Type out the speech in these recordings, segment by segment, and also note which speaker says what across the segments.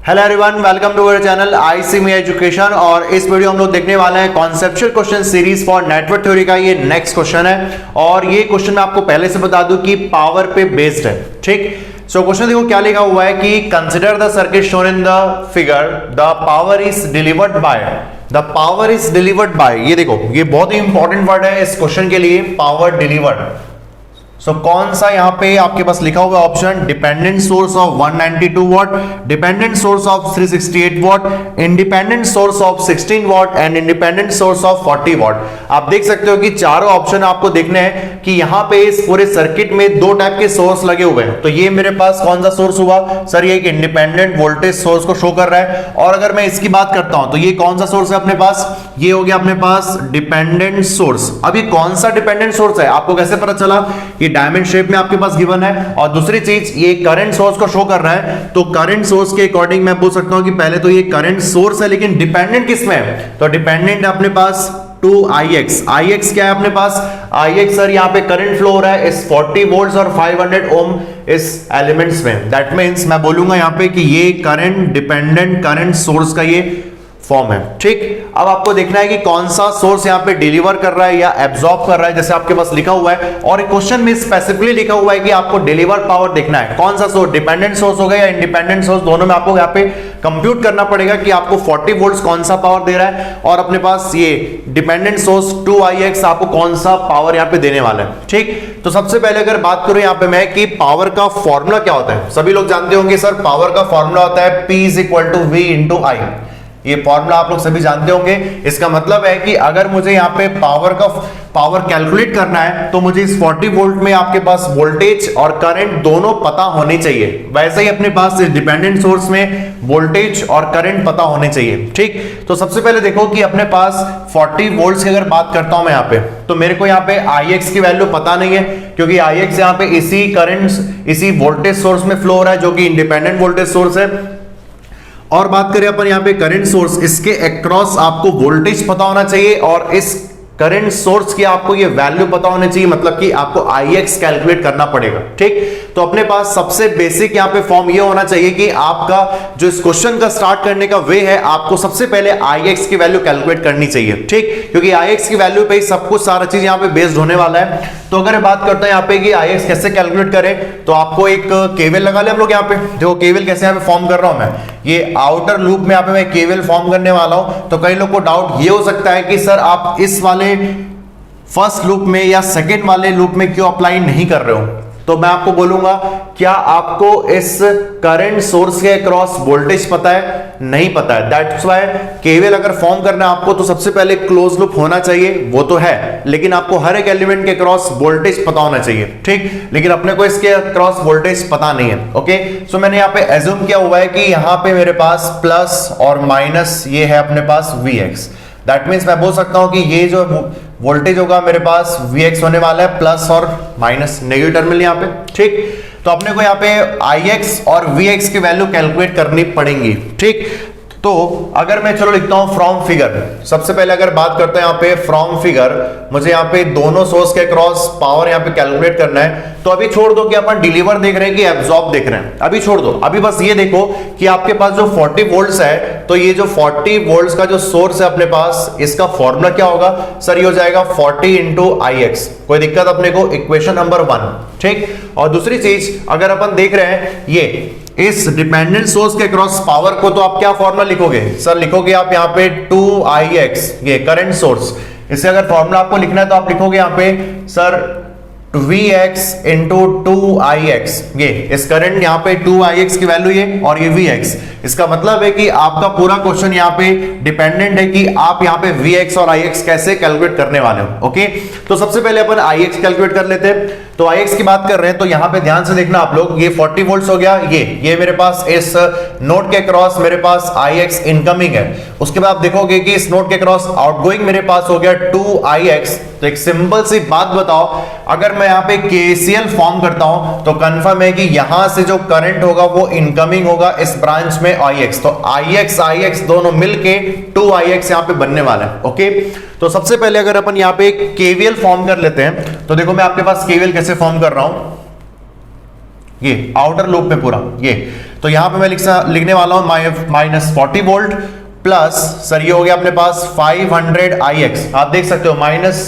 Speaker 1: Hello everyone, welcome to our channel आईसीमी education. और इस वीडियो हम लोग देखने वाले हैं conceptual question series for network theory का ये नेक्स्ट क्वेश्चन है। और ये क्वेश्चन मैं आपको पहले से बता दूं कि पावर पे बेस्ड है। ठीक, सो क्वेश्चन देखो क्या लिखा हुआ है कि consider the circuit shown in the figure, the power is delivered by, ये देखो ये बहुत ही इंपॉर्टेंट वर्ड है इस क्वेश्चन के लिए, पावर डिलीवर्ड। सो कौन सा यहां पे आपके पास लिखा हुआ option, dependent source of 192 what, dependent source of 368 what, independent source of 16 what and independent source of 40 what. आप देख सकते हो कि चारों ऑप्शन आपको देखने हैं कि यहां पे इस पूरे सर्किट में दो टाइप के सोर्स लगे हुए हैं। तो ये मेरे पास कौन सा सोर्स हुआ सर, ये एक इंडिपेंडेंट वोल्टेज सोर्स को शो कर रहा है। और अगर मैं इसकी बात करता हूं तो ये कौन सा सोर्स है अपने पास, ये हो गया अपने पास डिपेंडेंट सोर्स। अब ये कौन सा डिपेंडेंट सोर्स है आपको कैसे पता चला, ये डायमंड शेप में आपके पास गिवन है। और दूसरी चीज ये करंट सोर्स को शो कर रहा है, तो करंट सोर्स के अकॉर्डिंग मैं बोल सकता हूं कि पहले तो ये करंट सोर्स है, लेकिन डिपेंडेंट किसमें है, तो डिपेंडेंट है अपने पास 2ix। ix क्या है अपने पास, ix सर यहाँ पे करंट फ्लो हो रहा है इस 40 वोल्ट्स और 500 ओम इस एलिमेंट्स में। दैट मींस मैं बोलूंगा यहाँ पे कि ये करंट डिपेंडेंट करंट सोर्स का ये फॉर्म है। ठीक, अब आपको देखना है कि कौन सा सोर्स यहाँ पे डिलीवर कर रहा है या एब्जॉर्ब कर रहा है, जैसे आपके पास लिखा हुआ है। और क्वेश्चन में स्पेसिफिकली लिखा हुआ है कि आपको डिलीवर पावर देखना है, कौन सा सोर्स, डिपेंडेंट सोर्स होगा या इंडिपेंडेंट सोर्स, दोनों में आपको यहाँ पे कंप्यूट करना पड़ेगा कि आपको 40 वोल्ट्स कौन सा पावर दे रहा है, और अपने पास ये डिपेंडेंट सोर्स 2ix आपको कौन सा पावर यहाँ पे देने वाला है। ठीक, तो सबसे पहले अगर बात करूं यहाँ पे मैं कि पावर का फॉर्मूला क्या होता है, सभी लोग जानते होंगे सर पावर का फॉर्मूला होता है P = V × I। ये फॉर्मूला आप लोग सभी जानते होंगे। इसका मतलब है कि अगर मुझे यहाँ पे पावर कैलकुलेट करना है तो मुझे इस 40 वोल्ट में आपके पास वोल्टेज और करंट दोनों पता होने चाहिए। वैसे ही अपने पास इस डिपेंडेंट सोर्स में वोल्टेज और करंट पता होने चाहिए। ठीक, तो सबसे पहले देखो कि अपने पास 40 वोल्ट्स की अगर बात करता हूं मैं यहाँ पे, तो मेरे को यहाँ पे ix की वैल्यू पता नहीं है, क्योंकि ix यहाँ पे इसी करंट इसी वोल्टेज सोर्स में फ्लो हो रहा है जो कि इंडिपेंडेंट वोल्टेज सोर्स है। और बात करें अपन यहाँ पे करंट सोर्स, इसके अक्रॉस आपको वोल्टेज पता होना चाहिए और इस करंट सोर्स की आपको ये वैल्यू पता होनी चाहिए, मतलब कि आपको ix कैलकुलेट करना पड़ेगा। ठीक, तो अपने पास सबसे बेसिक यहाँ पे फॉर्म ये होना चाहिए कि आपका जो इस क्वेश्चन का स्टार्ट करने का वे है, आपको सबसे पहले ix की वैल्यू कैलकुलेट करनी चाहिए। ठीक, क्योंकि ix की वैल्यू पे ही सब कुछ सारा चीज यहाँ पे बेस्ड होने वाला है। तो अगर बात करते हैं यहाँ पे कि ix कैसे कैलकुलेट करें, तो आपको एक केवीएल लगा ले हम लोग यहाँ पे। देखो केवीएल कैसे यहाँ पे फॉर्म कर रहा हूं मैं, ये आउटर लूप में यहाँ पे मैं केवीएल फॉर्म करने वाला हूं। तो कई लोग को डाउट ये हो सकता है कि सर आप इस वाले फर्स्ट लूप में या सेकंड वाले लूप में क्यों अप्लाई नहीं कर रहे हो, तो मैं आपको बोलूंगा क्या आपको इस करंट सोर्स के अक्रॉस वोल्टेज पता है, नहीं पता है। दैट्स व्हाई केवीएल अगर फॉर्म करना है आपको तो सबसे पहले क्लोज लूप होना चाहिए, वो तो है, लेकिन आपको हर एक एलिमेंट के अक्रॉस वोल्टेज पता होना चाहिए। ठीक, लेकिन अपने को इसके अक्रॉस वोल्टेज पता नहीं है। ओके, सो मैंने यहाँ पे एज्यूम किया हुआ है कि यहाँ पे मेरे पास प्लस और माइनस ये है अपने पास Vx। दैट मीन्स मैं बोल सकता हूं कि ये जो वोल्टेज होगा मेरे पास Vx होने वाला है, प्लस और माइनस नेगेटिव टर्मिनल यहाँ पे। ठीक, तो अपने को यहाँ पे ix और Vx की वैल्यू कैलकुलेट करनी पड़ेंगी। ठीक, तो अगर मैं चलो लिखता हूं फ्रॉम फिगर, सबसे पहले अगर बात करते हैं यहाँ पे फ्रॉम फिगर, मुझे यहाँ पे दोनों सोर्स के क्रॉस पावर यहाँ पे कैलकुलेट करना है। तो अभी छोड़ दो कि अपन डिलीवर देख रहे हैं कि एब्जॉर्ब देख रहे हैं, अभी छोड़ दो। अभी बस ये देखो कि आपके पास जो 40 वोल्ट्स है, तो ये जो 40 वोल्ट्स का जो सोर्स है अपने पास, इसका फॉर्मूला क्या होगा सर, ये हो जाएगा 40 × ix। कोई दिक्कत अपने को, इक्वेशन नंबर 1। ठीक, और दूसरी चीज अगर अपन देख रहे हैं ये इस डिपेंडेंट सोर्स के क्रॉस पावर को, तो आप क्या फॉर्मूला लिखोगे सर, लिखोगे आप यहाँ पे 2ix, ये करंट सोर्स। इसे अगर फॉर्मूला आपको लिखना है तो आप लिखोगे यहाँ पे सर Vx × 2ix, ये इस करंट यहाँ पे 2ix की वैल्यू ये और ये Vx। इसका मतलब है कि आपका पूरा क्वेश्चन यहाँ पे डिपेंडेंट है कि आप यहाँ पे Vx और Ix कैसे कैलकुलेट करने वाले हो। ओके, तो सबसे पहले अपन Ix कैलकुलेट कर लेते हैं। तो Ix की बात कर रहे हैं तो यहाँ पे ध्यान से देखना आप लोग, ये 40 वोल्ट्स हो गया, ये मेरे पास इस नोड के क्रॉस मेरे पास Ix इनकमिंग है। उसके बाद आप देखोगे कि इस नोड के क्रॉस आउटगोइंग मेरे पास हो गया 2ix। तो एक सिंपल सी बात बताओ, अगर मैं यहाँ पे KCL फॉर्म करता हूं तो कंफर्म है कि यहां से जो करंट होगा वो इनकमिंग होगा इस ब्रांच में Ix। तो Ix दोनों मिलके 2ix यहां पे बनने वाला है। ओके, तो सबसे पहले अगर अपन यहाँ पे KVL फॉर्म कर लेते हैं, तो देखो मैं आपके पास KVL कैसे फॉर्म कर रहा हूं, ये आउटर लूप में पूरा ये। तो यहां पे मैं लिखने वाला हूं माइनस 40 वोल्ट प्लस सर ये हो गया अपने पास 500 ix, आप देख सकते हो माइनस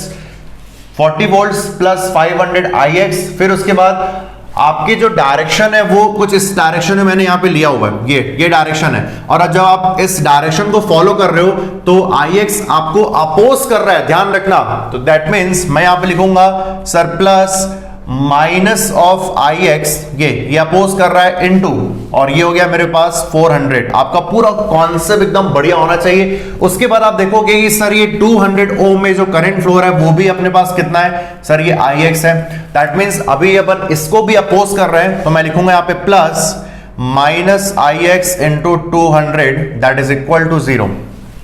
Speaker 1: 40 वोल्ट्स प्लस 500 ix। फिर उसके बाद आपकी जो डायरेक्शन है वो कुछ इस डायरेक्शन में मैंने यहां पे लिया हुआ है, ये डायरेक्शन है, और जब आप इस डायरेक्शन को फॉलो कर रहे हो तो ix आपको अपोज कर रहा है, ध्यान रखना। तो दैट मींस मैं यहां पे लिखूंगा sir plus minus of ix, ये अपोज कर रहा है इनटू, और ये हो गया मेरे पास 400। आपका पूरा कॉन्सेप्ट एकदम बढ़िया होना चाहिए। उसके बाद आप देखोगे कि सर ये 200 ओम में जो करंट फ्लो है वो भी अपने पास कितना है, सर ये ix है। दैट मींस अभी अपन इसको भी अपोज कर रहे हैं, तो मैं लिखूंगा यहां पे plus minus ix into 200 that is equal to 0।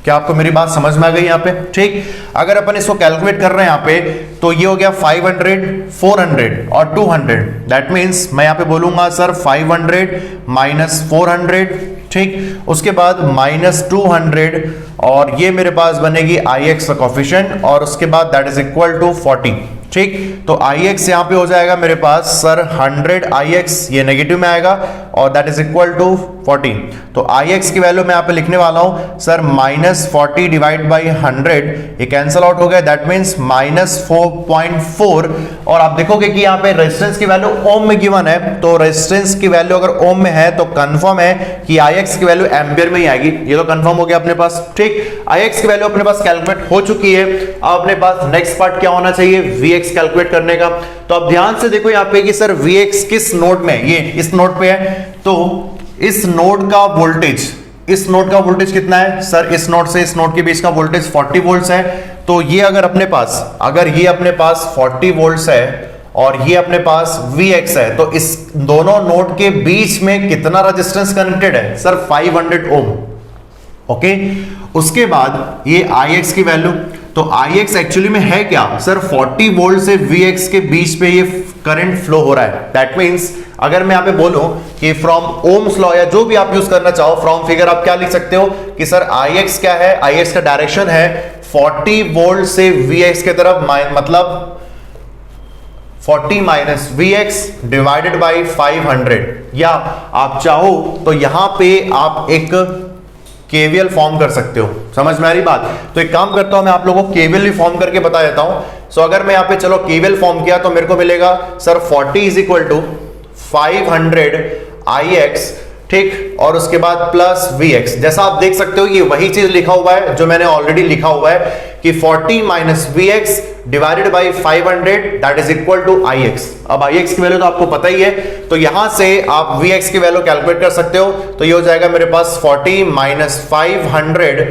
Speaker 1: क्या आपको मेरी बात समझ में आ गई यहाँ पे? ठीक, अगर अपन इसको कैलकुलेट कर रहे हैं यहाँ पे तो ये हो गया 500, 400 और 200। दैट मींस मैं यहाँ पे बोलूंगा सर 500 माइनस 400, ठीक, उसके बाद माइनस 200 और ये मेरे पास बनेगी ix का कोफिशिएंट, और उसके बाद दैट इज इक्वल टू 40। ठीक, तो ix यहां पे हो जाएगा मेरे पास सर 100 ix, ये नेगेटिव में आएगा, और दैट इज इक्वल टू 40। तो ix की वैल्यू मैं यहां पे लिखने वाला हूं सर माइनस 40 डिवाइड बाई 100, ये कैंसिल आउट हो गया, दैट मींस माइनस 4.4। और आप देखोगे कि यहां पे रेजिस्टेंस की वैल्यू ओम में गिवन है, तो रेजिस्टेंस की वैल्यू अगर ओम में है तो कंफर्म है कि ix की वैल्यू एम्पियर में ही आएगी, ये तो कंफर्म हो गया अपने पास। ठीक, ix की वैल्यू अपने पास कैलकुलेट हो चुकी है। अब अपने पास नेक्स्ट पार्ट क्या होना चाहिए, vx कैलकुलेट करने का। तो अब ध्यान से देखो यहाँ पे कि सर Vx किस नोड में, ये इस नोड पे है, तो इस नोड का वोल्टेज कितना है सर, इस नोड से इस नोड के बीच का वोल्टेज 40 वोल्ट्स है। तो ये अगर ये अपने पास 40 वोल्ट्स है और ये अपने पास Vx है, तो इस दोनों नोड के बीच में कितना रेजिस्टेंस कनेक्टेड है सर 500 ओम। ओके, उसके बाद ये Ix की वैल्यू, तो Ix एक्चुअली में है क्या सर 40 वोल्ट से Vx के बीच पे ये करंट फ्लो हो रहा है। दैट मींस अगर मैं यहां पे बोलूं कि फ्रॉम ओम्स लॉ या जो भी आप यूज करना चाहो फ्रॉम फिगर, आप क्या लिख सकते हो कि सर Ix क्या है, Ix का डायरेक्शन है 40 वोल्ट से Vx के तरफ, मतलब 40 माइनस Vx डिवाइडेड बाई 500, या आप चाहो तो यहां पे आप एक केवीएल फॉर्म कर सकते हो। समझ में आ रही बात? तो एक काम करता हूं मैं आप लोगों को केवीएल भी फॉर्म करके बता देता हूं। सो अगर मैं यहां पे चलो केवीएल फॉर्म किया तो मेरे को मिलेगा sir 40 is equal to 500 ix, ठीक, और उसके बाद प्लस Vx। जैसा आप देख सकते हो ये वही चीज लिखा हुआ है जो मैंने ऑलरेडी लिखा हुआ है कि 40 minus Vx divided by 500 that is equal to Ix। अब Ix की वैल्यू तो आपको पता ही है, तो यहां से आप Vx की वैल्यू कैलकुलेट कर सकते हो। तो ये हो जाएगा मेरे पास 40 माइनस 500,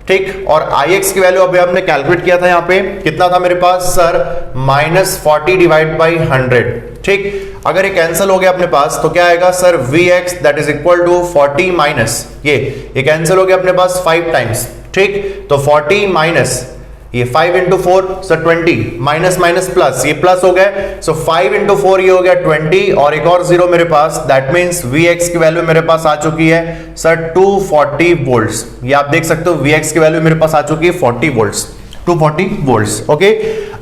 Speaker 1: ठीक, और Ix की वैल्यू अभी हमने कैलकुलेट किया था, यहाँ पे कितना था मेरे पास सर माइनस 40 डिवाइड बाई 100। ठीक, अगर ये कैंसिल हो गया अपने पास तो क्या आएगा sir Vx that is equal to 40 minus ये कैंसिल हो गया अपने पास 5 टाइम्स। ठीक, तो 40 माइनस ये 5 into 4 sir 20, minus minus plus, ये प्लस हो गए, सो 5 इंटू 4 ये हो गया 20, और एक और जीरो मेरे पास, दैट मींस Vx की वैल्यू मेरे पास आ चुकी है सर 240 वोल्ट्स। ये आप देख सकते हो Vx की वैल्यू मेरे पास आ चुकी है 40 वोल्ट्स, 240 वोल्ट्स। ओके,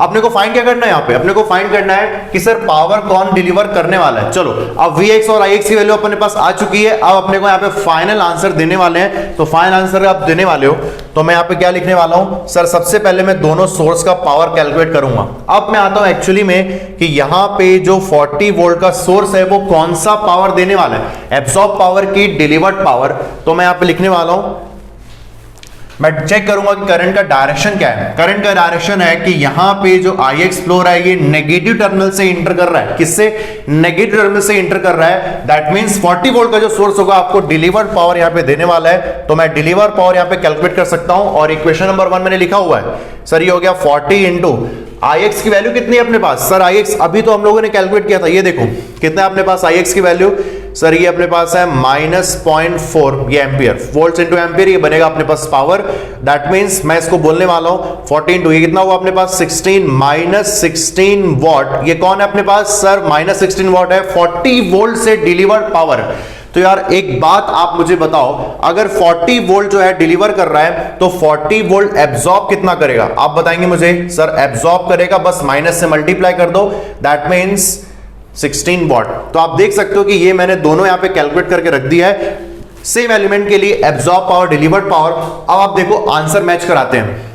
Speaker 1: अपने को फाइंड क्या करना है यहाँ पे, अपने को फाइंड करना है कि सर पावर कौन डिलीवर करने वाला है। चलो अब Vx और Ix की वैल्यू अपने पास आ चुकी है, अब अपने को यहाँ पे फाइनल आंसर देने वाले हैं। तो फाइनल आंसर आप देने वाले हो तो मैं यहाँ पे क्या लिखने वाला हूं सर, सबसे पहले मैं दोनों सोर्स का पावर कैलकुलेट करूंगा। अब मैं आता हूं एक्चुअली में कि यहाँ पे जो 40 वोल्ट का सोर्स है वो कौन सा पावर देने वाला है, एब्सॉर्ब पावर की डिलीवर्ड पावर। तो मैं यहाँ पे लिखने वाला हूं, मैं चेक करूंगा कि करंट का डायरेक्शन क्या है। करंट का डायरेक्शन है कि यहां पे जो Ix फ्लो रहा है ये नेगेटिव टर्मिनल से इंटर कर रहा है, किससे, नेगेटिव टर्मिनल से इंटर कर रहा है। दैट मींस 40 वोल्ट का जो सोर्स होगा आपको डिलीवर्ड पावर यहां पे देने वाला है, तो मैं डिलीवर पावर यहां पे कैलकुलेट कर सकता हूं। और इक्वेशन नंबर 1 मैंने लिखा हुआ है सर, ये हो गया 40 इंटू Ix की वैल्यू कितनी है अपने पास सर, Ix अभी तो हम लोगों ने कैलकुलेट किया था, ये देखो कितना है अपने पास Ix की वैल्यू सर, ये अपने पास है माइनस 0.4, ये एम्पियर, वोल्ट्स इंटू एम्पियर, ये बनेगा अपने पास पावर। दैट मींस मैं इसको बोलने वाला हूं 40 इंटू ये कितना हुआ अपने पास 16, माइनस 16 वॉट। ये कौन है अपने पास सर, माइनस 16 वॉट है 40 वोल्ट से डिलीवर्ड पावर। तो यार एक बात आप मुझे बताओ, अगर 40 वोल्ट जो है डिलीवर कर रहा है तो 40 वोल्ट एब्जॉर्ब कितना करेगा, आप बताएंगे मुझे सर। एब्जॉर्ब करेगा, बस माइनस से मल्टीप्लाई कर दो, दैट मींस 16 वॉट। तो आप देख सकते हो कि ये मैंने दोनों यहां पे कैलकुलेट करके रख दिया है सेम एलिमेंट के लिए, एब्जॉर्ब पावर, डिलीवर्ड पावर। अब आप देखो आंसर मैच कराते हैं।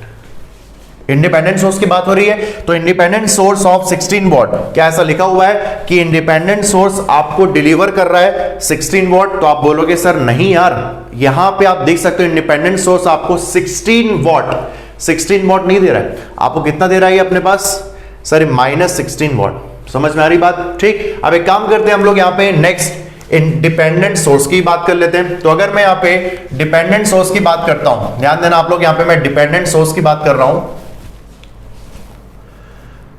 Speaker 1: इंडिपेंडेंट सोर्स की बात हो रही है, तो इंडिपेंडेंट सोर्स ऑफ 16 वॉट, क्या ऐसा लिखा हुआ है कि इंडिपेंडेंट सोर्स आपको डिलीवर कर रहा है 16 वॉट? तो आप बोलोगे सर नहीं यार, यहां पे आप देख सकते हो इंडिपेंडेंट सोर्स आपको 16 वॉट नहीं दे रहा है। आपको कितना दे रहा है अपने पास? Sir -16 what. समझ में आ रही बात? ठीक, अब एक काम करते हैं हम लोग यहां पे नेक्स्ट इंडिपेंडेंट सोर्स की बात कर लेते हैं। तो अगर मैं यहां पे डिपेंडेंट सोर्स की बात करता हूं, ध्यान देना आप लोग, यहां पे मैं डिपेंडेंट सोर्स की बात कर रहा हूं।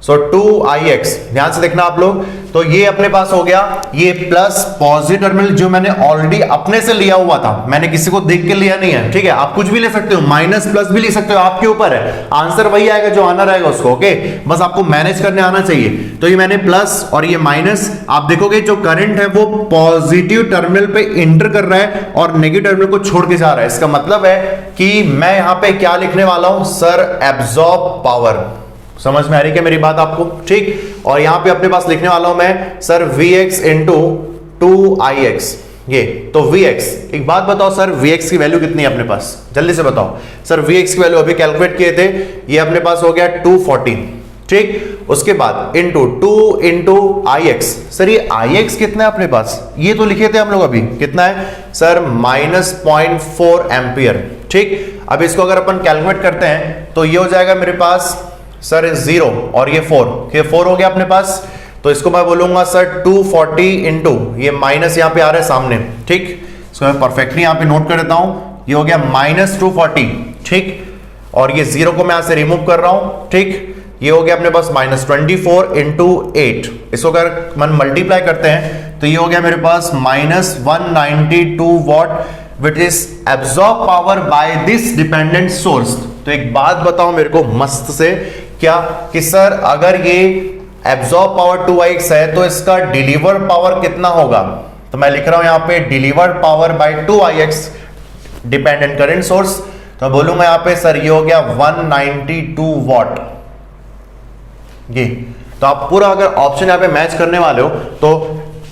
Speaker 1: सो 2ix, ध्यान से देखना आप लोग, तो ये अपने पास हो गया, ये प्लस पॉजिटिव टर्मिनल जो मैंने ऑलरेडी अपने से लिया हुआ था, मैंने किसी को देख के लिया नहीं है, ठीक है। आप कुछ भी ले सकते हो, माइनस प्लस भी ले सकते हो, आपके ऊपर है, आंसर वही आएगा जो आना रहेगा उसको, ओके। बस आपको मैनेज करने आना चाहिए। तो ये मैंने प्लस और ये माइनस, आप देखोगे जो करंट है वो पॉजिटिव टर्मिनल पे इंटर कर रहा है और नेगेटिव टर्मिनल को छोड़ के जा रहा है। इसका मतलब है कि मैं यहां पे क्या लिखने वाला हूं? Sir absorb power. समझ में आ रही क्या मेरी बात आपको? ठीक, और यहां पे अपने पास लिखने वाला हूं मैं सर Vx इंटू 2ix। ये तो Vx, एक बात बताओ सर, Vx की वैल्यू कितनी है अपने पास? जल्दी से बताओ सर, Vx की वैल्यू अभी कैलकुलेट किए थे, ये अपने पास हो गया 240, ठीक। उसके बाद इंटू 2 इंटू ix। सर ये ix कितना है अपने पास? ये तो लिखे थे हम लोग अभी, कितना है सर? -0.4 एम्पियर, ठीक। अब इसको अगर अपन कैलकुलेट करते हैं तो ये हो जाएगा मेरे पास सर 0 और ये 4 हो गया अपने पास। तो इसको मैं बोलूंगा सर 240 इंटू, ये माइनस यहाँ पे आ रहा है सामने, ठीक। इसको मैं परफेक्टली यहाँ पे नोट कर देता हूं, ये हो गया -240, ठीक। और ये 0 को मैं यहां से रिमूव कर रहा हूं, ठीक। ये हो गया अपने पास -24 इंटू 8। इसको अगर मन मल्टीप्लाई करते हैं तो ये हो गया मेरे पास -192 what, which is absorb power by this dependent source. तो एक बात बताओ मेरे को मस्त से, क्या कि सर अगर ये एब्जॉर्ब पावर 2ix है तो इसका डिलीवर पावर कितना होगा? तो मैं लिख रहा हूं यहां पे delivered power bye 2ix dependent current source. तो बोलूंगा यहां पे सर ये हो गया 192 वॉट। ये तो आप पूरा अगर ऑप्शन यहां पे मैच करने वाले हो तो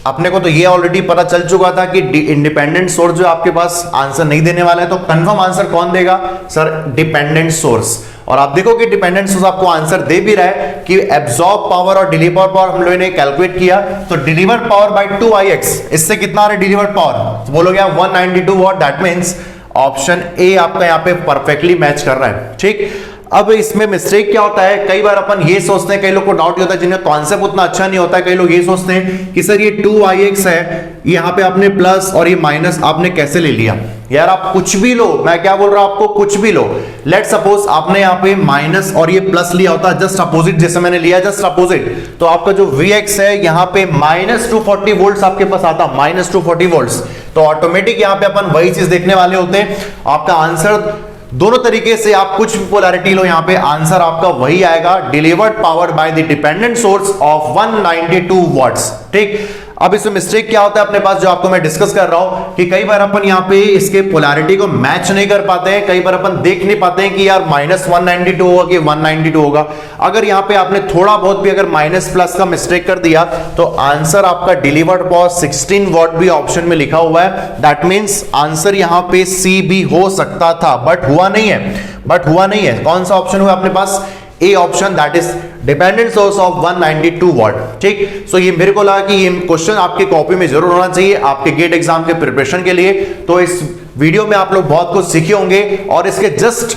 Speaker 1: अपने को तो ये ऑलरेडी पता चल चुका था कि इंडिपेंडेंट सोर्स जो आपके पास आंसर नहीं देने वाला है, तो कंफर्म आंसर कौन देगा? Sir dependent source. और आप देखो कि डिपेंडेंट सोर्स आपको आंसर दे भी रहा है कि एब्जॉर्ब पावर और डिलीवर पावर हम लोगों ने कैलकुलेट किया, तो डिलीवर पावर बाय 2ix, इससे कितना आ रहा है डिलीवर पावर? बोलोगे 192 what. That means option A आपका यहाँ पे परफेक्टली मैच कर रहा है, ठीक। अब इसमें मिस्टेक क्या होता है, कई बार अपन ये सोचते हैं, कई लोग को डाउट होता है जिन्हें कॉन्सेप्ट उतना अच्छा नहीं होता है, कई लोग ये सोचते हैं कि सर ये 2ix है, यहाँ पे आपने प्लस और ये माइनस आपने कैसे ले लिया? यार आप कुछ भी लो, मैं क्या बोल रहा हूं आपको, कुछ भी लो। लेट सपोज आपने यहाँ पे माइनस और ये प्लस लिया होता, जस्ट अपोजिट जैसे मैंने लिया, जस्ट अपोजिट, तो आपका जो Vx है यहाँ पे -240 वोल्ट आपके पास आता, -240 वोल्ट। तो ऑटोमेटिक यहाँ पे अपन वही चीज देखने वाले होते हैं। आपका आंसर दोनों तरीके से, आप कुछ भी पोलैरिटी लो, यहां पे आंसर आपका वही आएगा, delivered power by the dependent source of 192 watts, ठीक। अब इसमें मिस्टेक क्या होता है अपने पास, जो आपको मैं डिस्कस कर रहा हूं कि कई बार अपन यहां पे इसके पोलैरिटी को मैच नहीं कर पाते हैं, कई बार अपन देख नहीं पाते हैं कि यार -192 होगा कि 192 होगा। अगर यहां पे आपने थोड़ा बहुत भी अगर माइनस प्लस का मिस्टेक कर दिया तो आंसर आपका डिलीवर्ड पावर 16 वॉट भी ऑप्शन में लिखा हुआ है। दैट मींस आंसर यहां पे सी भी हो सकता था, बट हुआ नहीं है। कौन सा ऑप्शन हुआ अपने पास? A option, that is dependent source of 192 watt, ठीक। सो ये मेरे को लगा कि ये क्वेश्चन आपके कॉपी में जरूर होना चाहिए आपके गेट एग्जाम के प्रिपरेशन के लिए। तो इस वीडियो में आप लोग बहुत कुछ सीखे होंगे, और इसके जस्ट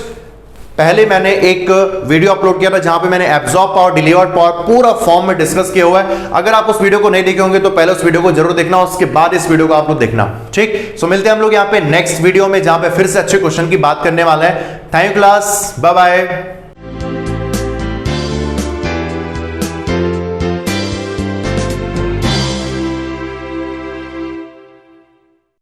Speaker 1: पहले मैंने एक वीडियो अपलोड किया था जहां पे मैंने एब्जॉर्ब पावर, डिलीवर्ड पावर पूरा फॉर्म में डिस्कस किया हुआ है। अगर आप उस वीडियो को नहीं देखे होंगे तो पहले उस वीडियो को जरूर देखना, उसके बाद इस वीडियो को आप लोग देखना, ठीक। सो मिलते हैं हम लोग यहाँ पे नेक्स्ट वीडियो में, जहां पे फिर से अच्छे क्वेश्चन की बात करने वाले हैं। Thank you class, bye bye.